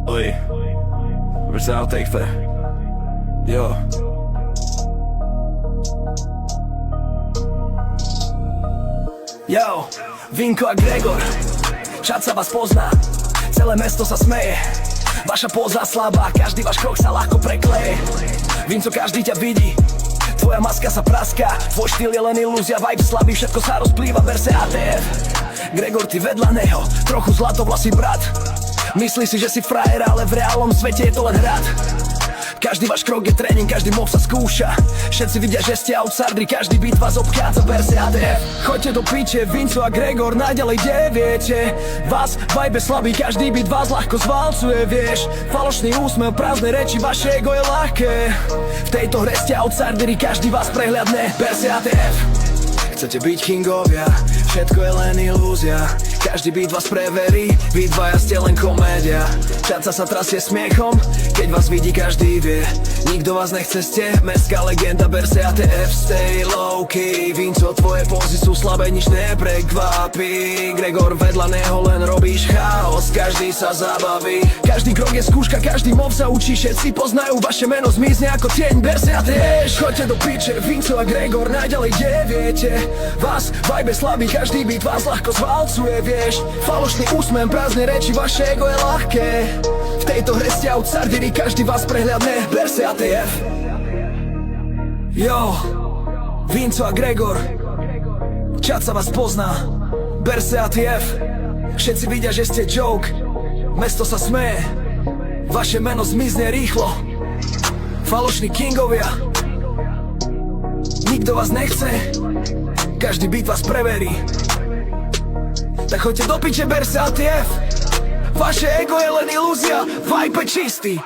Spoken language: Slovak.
Oj, Versal Tekfe. Jo. Yo, Vinko a Gregor, čat sa vás pozná, celé mesto sa smeje. Vaša póza slabá, každý váš krok sa ľahko prekleje. Vinco, každý ťa vidí, tvoja maska sa praská, tvoj štýl je len ilúzia, vibe slabý, všetko sa rozplýva, verse ATF. Gregor, ty vedľa neho, trochu zlatovlasý brat. Myslí si, že si frajer, ale v reálnom svete je to len hrad. Každý váš krok je tréning, každý mov sa skúša. Všetci vidia, že ste outsideri, každý beat vás obchádza, verse ATF. Choďte do piče, Vinco a Gregor, najďalej kde viete. Vás vibe slabý, každý beat vás ľahko zvalcuje, vieš. Falošný úsmev, prázdne reči, vaše ego je ľahké. V tejto hre ste outsideri, každý vás prehľadne, verse ATF. Chcete byť kingovia, všetko je len ilúzia. Každý beat vás preverí, vy dvaja ste len komédia. Čaca sa trasie smiechom, keď vás vidí, každý vie. Nikto vás nechce, ste mestská legenda, verse ATF. Stay low key, Vinco, tvoje pózy sú slabé, nič neprekvapí. Gregor, vedľa neho len robíš chaos, každý sa zabaví. Každý krok je skúška, každý mov sa učí, všetci poznajú vaše meno, zmizne ako tieň, verse ATF. Choďte do piče, Vinco a Gregor, najďalej kde viete. Vás vibe slabý, každý beat vás ľahko zvalcuje, vieš. Falošný úsmev, prázdne reči, vaše ego je ľahké. V tejto hre ste outsideri, každý vás prehľadne, verse ATF. Yo, Vinco a Gregor, čat sa vás pozná, verse ATF. Všetci vidia, že ste joke, mesto sa smeje, vaše meno zmizne rýchlo. Falošní kingovia, nikto vás nechce, každý beat vás preverí. Tak choďte do piče, verse ATF. Vaše ego je len ilúzia, vibe je čistý.